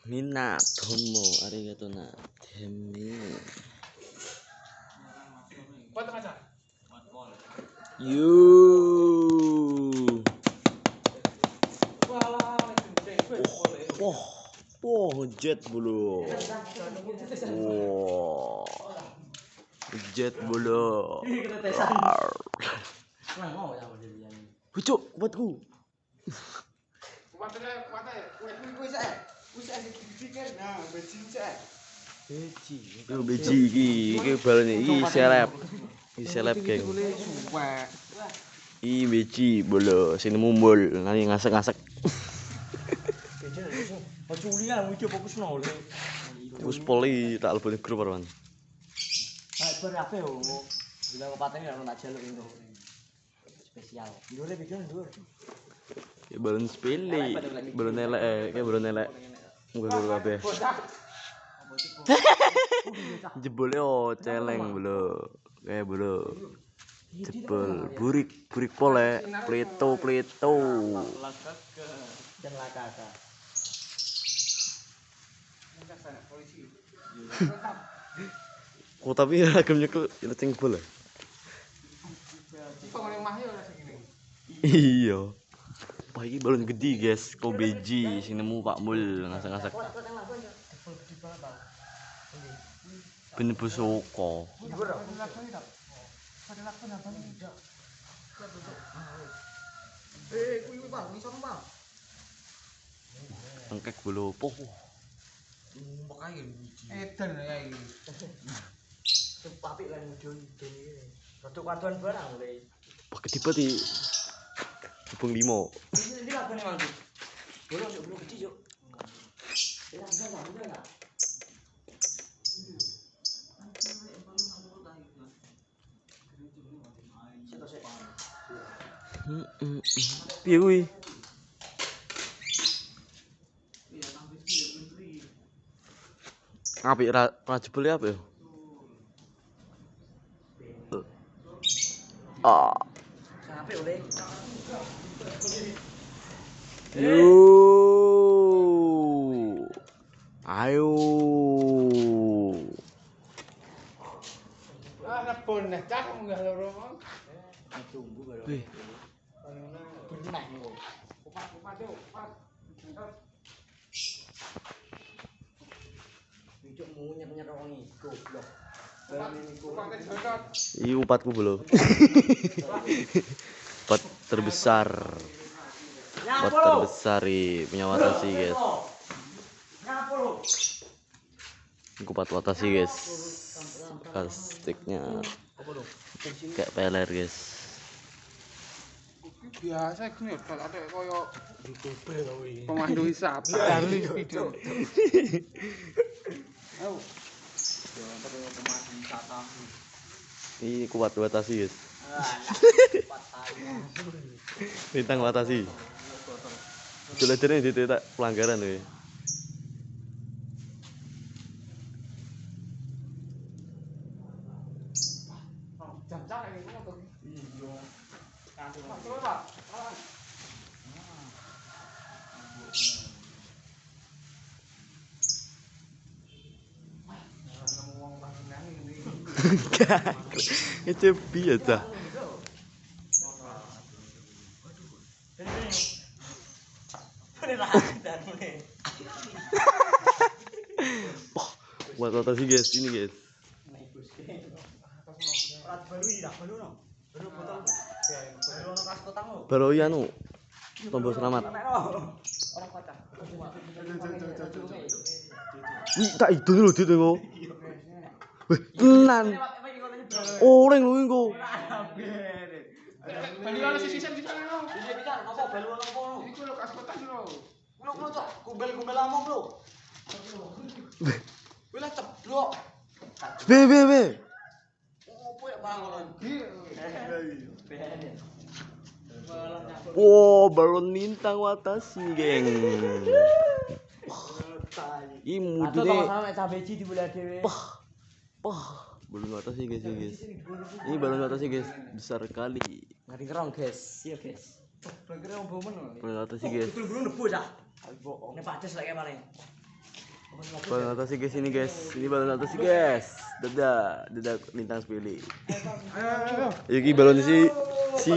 Minato arigato na temi. You. Jet bulu. Jet bulu. Pucuk, buatku. Beci iki balane iki seleb. Iki seleb geng. Iki beci bolo sini mumbul nanti ngasek-ngasek. Fokus poli tak lebih grup arwan. Spesial. Ya balon sepele, balon elek kayak balon elek. Muga guru kabeh. Jebole celeng bolo. Kayak bolo. Jebol burik pole, pleto. Kok tapi agam nyekel ceng bol. Iya. Wah ini balon gede guys, kau beji sing nemu Pak Mul ngasak-ngasak. Bener busoko. Engkek bulu poh. Edan ya iki. Apik lan mujon iki. Rodok waduan barang lho. Wah gede banget iki. Hubung 5. Ini lakone mangku. Bolong yo belum kecil yo. Piye kuwi? Apik ra jebule apa yo? Apik oleh. Ayo. Repon nek cak munggah loro mong. Tunggu bae. Wih. Berenah niku. Kupat yo, kupat. Cuk munyet-nyet wong iki goblok. Ini upatku bro. Upat terbesar. Upat terbesar punya Watashi guys. Kupat Watashi guys. Plastiknya kayak peler guys. Biasa gini kalau ada koyo pemandu wisata kali video. Ini kupat Watashi guys. Bintang Watashi. Jelajahnya di tak pelanggaran nih. Itu biasa. Buat Watashi guys, ini guys. Baru ya nu tombol selamat. Ih, tak itu lho ditengok. Weh, tenan. Orang lho engko. Bali ana sisi-sisi lho. Bisa apa balu ana apa lho. Iku lho kas kotak lho. Lho cok, kumbel-kumbel among lho. Wih lah ceblok. Be. Opo ya bangun. Wow, balon bintang Watashi, geng. Ih, mudune. Balon Watashi guys. Ini balon Watashi guys, besar kali. Ngari ngerong guys. Iya guys. Balon Watashi guys. Betul-betul nebu dah. Nek pades lek paling. Balon atas guys ini guys. Ini balon atas guys. Dadah lintang sepele. Iki balon si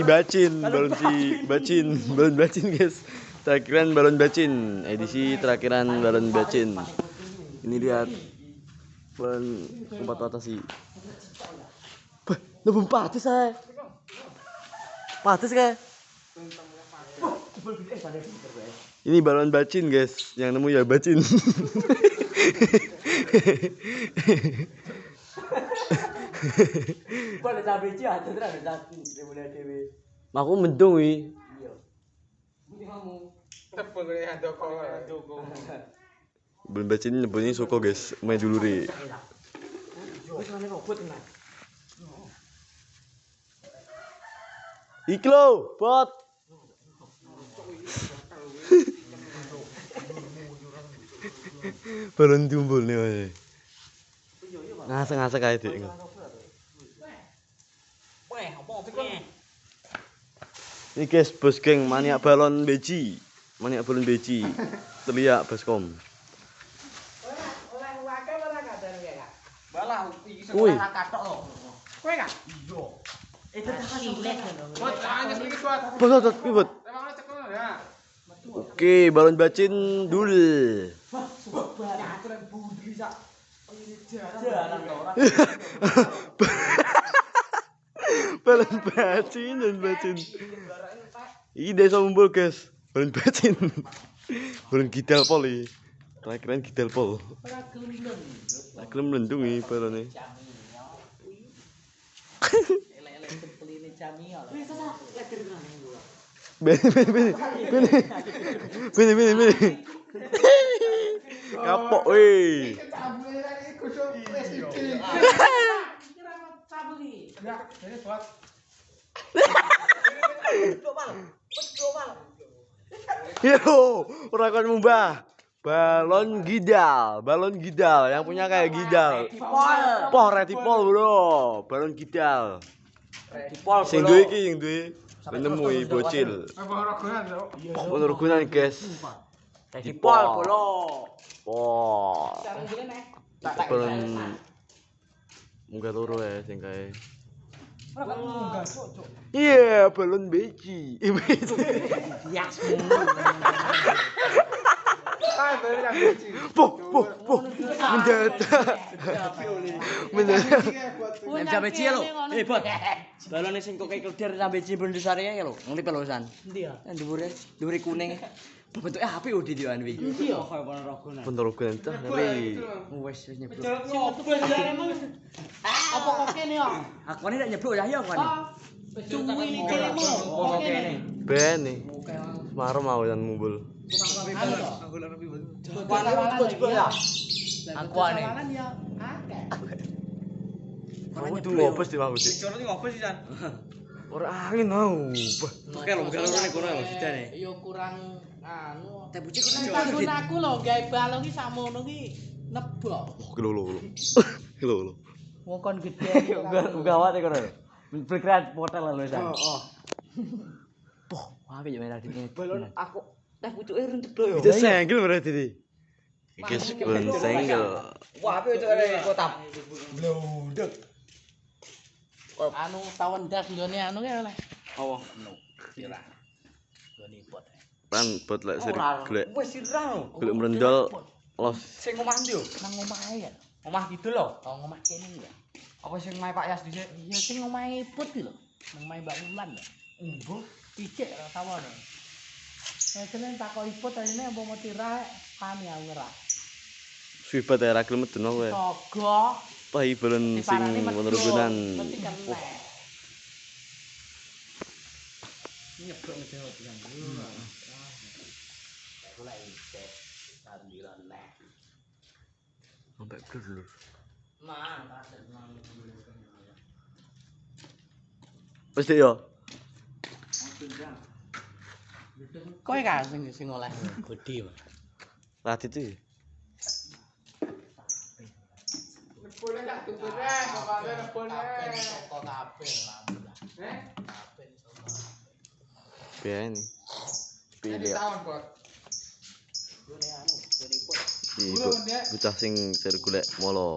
bacin, balon bacin guys. Terakhiran balon bacin, edisi terakhiran balon bacin. Ini lihat balon umpat atas sih. Bah, nabung patis saya. Patis kayak. Ini balon bacin guys, yang nemu ya bacin. Boleh cabai aja terus ada daging mulai dewe. Aku mendung wi. Iya. Ini kamu. Tepung ya doko. Balon bacin nyebutnya suko guys, main dulu re. Wis ngene kok buat tenan. Iki lho, bot. Balon timbul nih wae. Ngasek-ngasek ae dik. Weh, apa pikir? Ini guys, bos geng maniak balon beji. Maniak balon beji. Teliak baskom. Oleh wae ora kadang ya, Kak. Balah iki sing Wih. ora katok lho. Kowe Kak? Iya. Itu tak silek lho. Bot, hanya sedikit buat. Bot, pivot. Emang ada cekul ya? Oke, balon bacin dul. Banyak keren budi sak. Jalan ora. Balon bacin dan bacin. Ini desa umbul guys. Balon bacin. Balon gidal pol iki. Keren gidal pol. Ora gelem mlendung iki balone. Elek-elek tempeline Jamia. Wis sak leger tenan bola. Bene. Kapok weh. Cabule lagi kusuk wis iki. Kira cabuli. Ya, ini buat. Global. Wis global. Yo, ora kon mumbah. Balon gidal yang punya kayak gidal. Poh retipol bro, balon gidal. Retipol Sing duwe iki sing duwe nemu bocil. Apa rogonan lho? Poh rugunan guys. Retipol bolo. Poh. Sekarang gini nek. Balon munggah loro ya sing kae. Ora kan munggah cuk. Iya, balon beji. Bias Ah, bener yang beci. Poh. Mendadak. Nek sampe cie lho. Bot. Balone sing kok keder sampe cie ben desare ya lho. Nglip losan. Endi ya? Dhuwure kuning. Bentuke apik udah diwan wi. Iya, kaya kono rogonan. Pun rugunan tuh ngeri. Wis nyeblok. Ngobes ya emang. Apa kok kene yo? Aku ini tak nyeblok ya ya aku ini. Cuwi ini kelemu. Oh kene. Ben nih. Semarang mau dan mumbul. Aku lek piye. Coba ya. Aku ane. Ya akeh. Kamu tuh ngopes di mau sih. Cono iki ngopo sih, San? Ora angin mau. Oke lho, bukan lorone kono lho sidane. Ya kurang anu. Teh bucik kok Takon aku lho gawe balon iki sakmono iki nebok. Oh, kilo. Wong kon gedhe. Gawat e kono. Berkreat hotel lho, San. Oh. Poh, apik yo merah dikene. Balon aku Teh bucuke renceblok yo. Itu senggel berarti di. Guys, pun senggel. Wah, apik cuk arek kotap. Bluduk. anu tawon das nggone anu ki oleh. Apa? Kira. Nggone pot. Kan buat lek seri golek Wis sirah lho. golek merendol los. Sing omah ndi yo? Nang omahe ya. Omah kidul lho. Oh omah kene ya. Apa sing omahe Pak Yas dhisik? Ya sing omahe put ki lho. Nang omahe Mbak Wulan lho. Embuh. Picik ra tawon. Kene takoki put rene apa mau tirah kan ya ngerah. Swibat era gelem medun aku ya. Togok. Pai balon sing menerugunan. Nyebrok ngejawab pisan. Golek iki. Sandiran nek. Sampai blur. Man, Wis dik yo. kowe kan sing oleh gede. Radit iki. Boleh tak tutur eh, bapaknya boleh. Kok kabeh alhamdulillah. Kabeh Biyen. Ini Pilih. tahun, Bos. Gone anu, gone put. Si bocah sing jar golek molo.